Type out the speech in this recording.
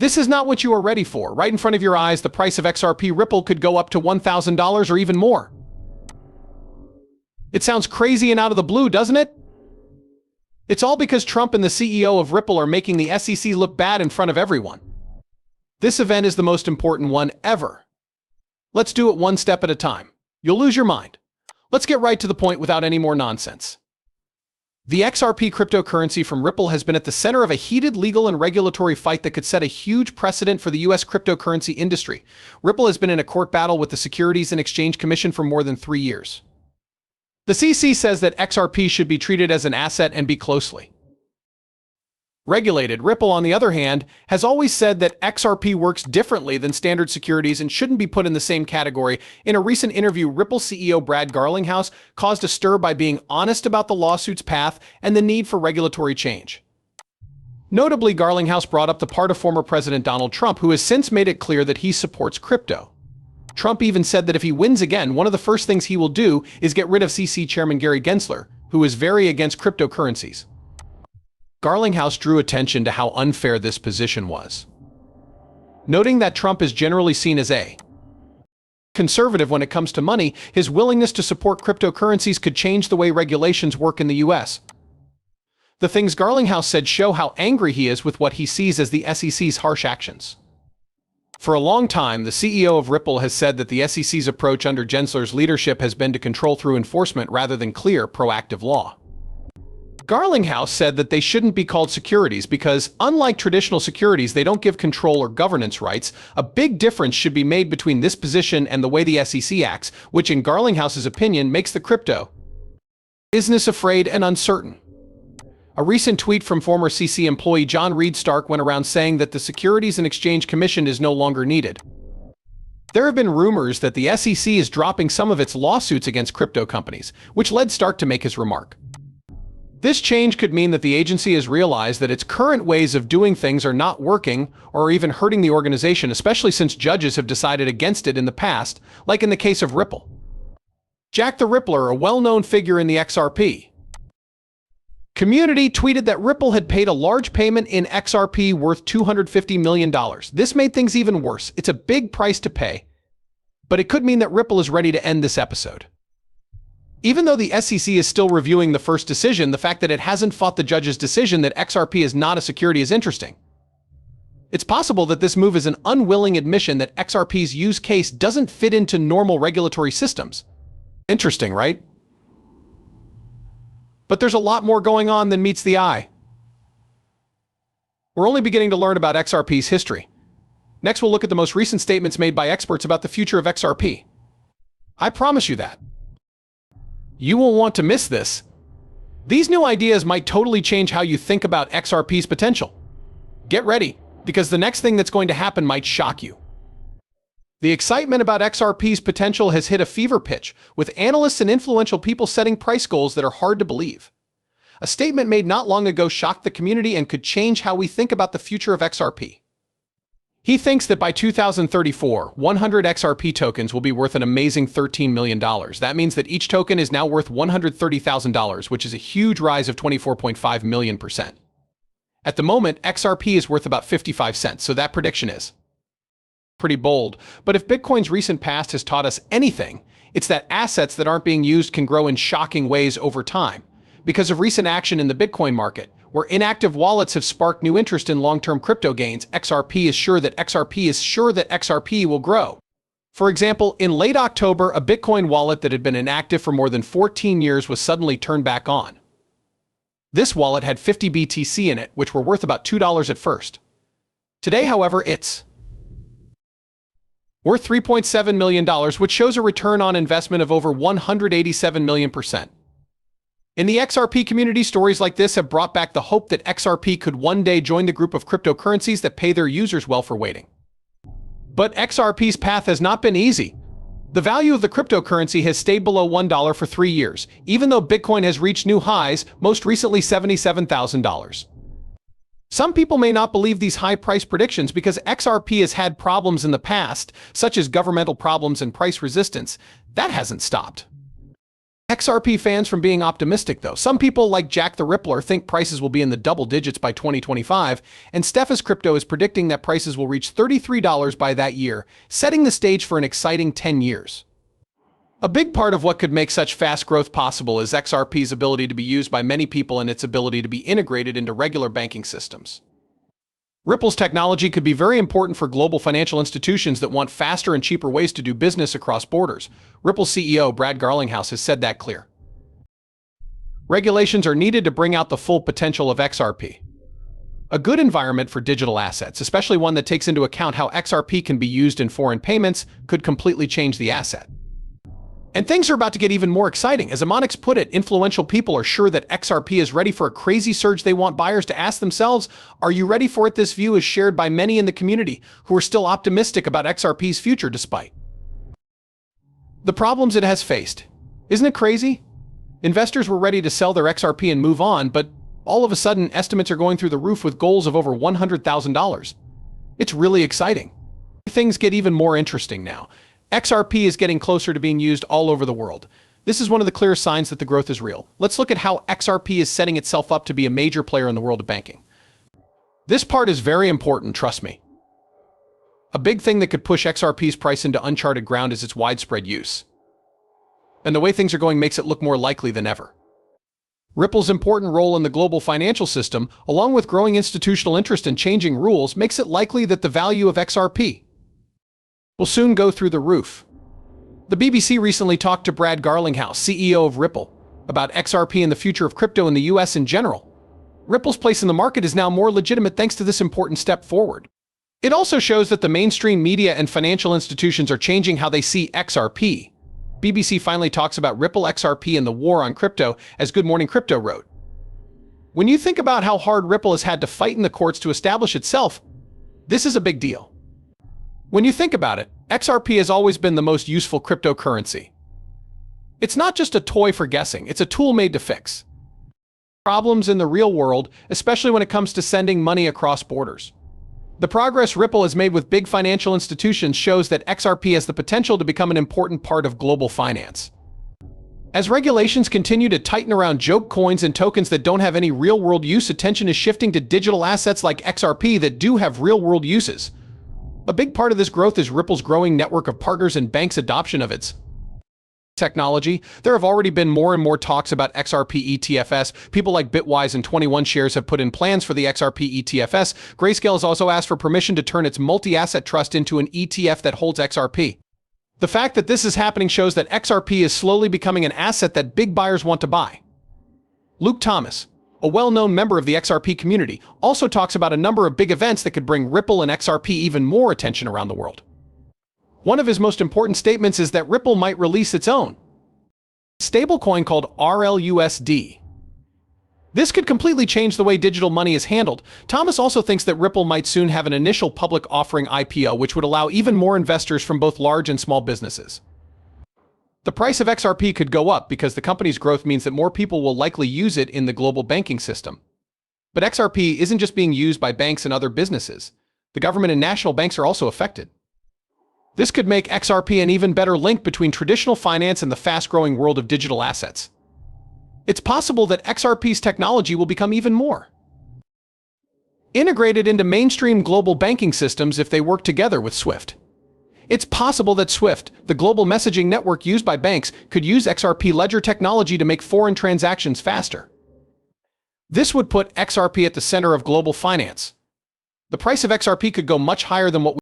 This is not what you are ready for. Right in front of your eyes, the price of XRP Ripple could go up to $1,000 or even more. It sounds crazy and out of the blue, doesn't it? It's all because Trump and the CEO of Ripple are making the SEC look bad in front of everyone. This event is the most important one ever. Let's do it one step at a time. You'll lose your mind. Let's get right to the point without any more nonsense. The XRP cryptocurrency from Ripple has been at the center of a heated legal and regulatory fight that could set a huge precedent for the U.S. cryptocurrency industry. Ripple has been in a court battle with the Securities and Exchange Commission for more than 3 years. The CC says that XRP should be treated as an asset and be closely regulated. Ripple, on the other hand, has always said that XRP works differently than standard securities and shouldn't be put in the same category. In a recent interview, Ripple CEO Brad Garlinghouse caused a stir by being honest about the lawsuit's path and the need for regulatory change. Notably, Garlinghouse brought up the part of former President Donald Trump, who has since made it clear that he supports crypto. Trump even said that if he wins again, one of the first things he will do is get rid of CC Chairman Gary Gensler, who is very against cryptocurrencies. Garlinghouse drew attention to how unfair this position was, noting that Trump is generally seen as a conservative when it comes to money. His willingness to support cryptocurrencies could change the way regulations work in the U.S. The things Garlinghouse said show how angry he is with what he sees as the SEC's harsh actions. For a long time, the CEO of Ripple has said that the SEC's approach under Gensler's leadership has been to control through enforcement rather than clear, proactive law. Garlinghouse said that they shouldn't be called securities because, unlike traditional securities, they don't give control or governance rights. A big difference should be made between this position and the way the SEC acts, which in Garlinghouse's opinion makes the crypto business afraid and uncertain. A recent tweet from former CC employee John Reed Stark went around saying that the Securities and Exchange Commission is no longer needed. There have been rumors that the SEC is dropping some of its lawsuits against crypto companies, which led Stark to make his remark. This change could mean that the agency has realized that its current ways of doing things are not working or even hurting the organization, especially since judges have decided against it in the past, like in the case of Ripple. Jack the Rippler, a well-known figure in the XRP community, tweeted that Ripple had paid a large payment in XRP worth $250 million. This made things even worse. It's a big price to pay, but it could mean that Ripple is ready to end this episode. Even though the SEC is still reviewing the first decision, the fact that it hasn't fought the judge's decision that XRP is not a security is interesting. It's possible that this move is an unwilling admission that XRP's use case doesn't fit into normal regulatory systems. Interesting, right? But there's a lot more going on than meets the eye. We're only beginning to learn about XRP's history. Next, we'll look at the most recent statements made by experts about the future of XRP. I promise you that. You won't want to miss this. These new ideas might totally change how you think about XRP's potential. Get ready, because the next thing that's going to happen might shock you. The excitement about XRP's potential has hit a fever pitch, with analysts and influential people setting price goals that are hard to believe. A statement made not long ago shocked the community and could change how we think about the future of XRP. He thinks that by 2034, 100 XRP tokens will be worth an amazing $13 million. That means that each token is now worth $130,000, which is a huge rise of 24.5 million%. At the moment, XRP is worth about 55 cents, so that prediction is pretty bold. But if Bitcoin's recent past has taught us anything, it's that assets that aren't being used can grow in shocking ways over time. Because of recent action in the Bitcoin market, where inactive wallets have sparked new interest in long-term crypto gains, XRP is sure that XRP will grow. For example, in late October, a Bitcoin wallet that had been inactive for more than 14 years was suddenly turned back on. This wallet had 50 BTC in it, which were worth about $2 at first. Today, however, it's worth $3.7 million, which shows a return on investment of over 187 million%. In the XRP community, stories like this have brought back the hope that XRP could one day join the group of cryptocurrencies that pay their users well for waiting. But XRP's path has not been easy. The value of the cryptocurrency has stayed below $1 for 3 years, even though Bitcoin has reached new highs, most recently $77,000. Some people may not believe these high price predictions because XRP has had problems in the past, such as governmental problems and price resistance. That hasn't stopped. XRP fans from being optimistic, though. Some people, like Jack the Rippler, think prices will be in the double digits by 2025, and Steph's Crypto is predicting that prices will reach $33 by that year, setting the stage for an exciting 10 years. A big part of what could make such fast growth possible is XRP's ability to be used by many people and its ability to be integrated into regular banking systems. Ripple's technology could be very important for global financial institutions that want faster and cheaper ways to do business across borders. Ripple CEO Brad Garlinghouse has said that clear. Regulations are needed to bring out the full potential of XRP. A good environment for digital assets, especially one that takes into account how XRP can be used in foreign payments, could completely change the asset. And things are about to get even more exciting. As Amonix put it, influential people are sure that XRP is ready for a crazy surge. They want buyers to ask themselves, are you ready for it? This view is shared by many in the community who are still optimistic about XRP's future despite the problems it has faced. Isn't it crazy? Investors were ready to sell their XRP and move on, but all of a sudden, estimates are going through the roof with goals of over $100,000. It's really exciting. Things get even more interesting now. XRP is getting closer to being used all over the world. This is one of the clearest signs that the growth is real. Let's look at how XRP is setting itself up to be a major player in the world of banking. This part is very important, trust me. A big thing that could push XRP's price into uncharted ground is its widespread use. And the way things are going makes it look more likely than ever. Ripple's important role in the global financial system, along with growing institutional interest and changing rules, makes it likely that the value of XRP will soon go through the roof. The BBC recently talked to Brad Garlinghouse, CEO of Ripple, about XRP and the future of crypto in the US in general. Ripple's place in the market is now more legitimate thanks to this important step forward. It also shows that the mainstream media and financial institutions are changing how they see XRP. BBC finally talks about Ripple, XRP, and the war on crypto, as Good Morning Crypto wrote. When you think about how hard Ripple has had to fight in the courts to establish itself, this is a big deal. When you think about it, XRP has always been the most useful cryptocurrency. It's not just a toy for guessing, it's a tool made to fix problems in the real world, especially when it comes to sending money across borders. The progress Ripple has made with big financial institutions shows that XRP has the potential to become an important part of global finance. As regulations continue to tighten around joke coins and tokens that don't have any real-world use, attention is shifting to digital assets like XRP that do have real-world uses. A big part of this growth is Ripple's growing network of partners and banks' adoption of its technology. There have already been more and more talks about XRP ETFs. People like Bitwise and 21 Shares have put in plans for the XRP ETFs. Grayscale has also asked for permission to turn its multi-asset trust into an ETF that holds XRP. The fact that this is happening shows that XRP is slowly becoming an asset that big buyers want to buy. Luke Thomas, a well-known member of the XRP community, also talks about a number of big events that could bring Ripple and XRP even more attention around the world. One of his most important statements is that Ripple might release its own stablecoin called RLUSD. This could completely change the way digital money is handled. Thomas also thinks that Ripple might soon have an initial public offering IPO, which would allow even more investors from both large and small businesses. The price of XRP could go up because the company's growth means that more people will likely use it in the global banking system. But XRP isn't just being used by banks and other businesses. The government and national banks are also affected. This could make XRP an even better link between traditional finance and the fast-growing world of digital assets. It's possible that XRP's technology will become even more integrated into mainstream global banking systems if they work together with SWIFT. It's possible that SWIFT, the global messaging network used by banks, could use XRP ledger technology to make foreign transactions faster. This would put XRP at the center of global finance. The price of XRP could go much higher than what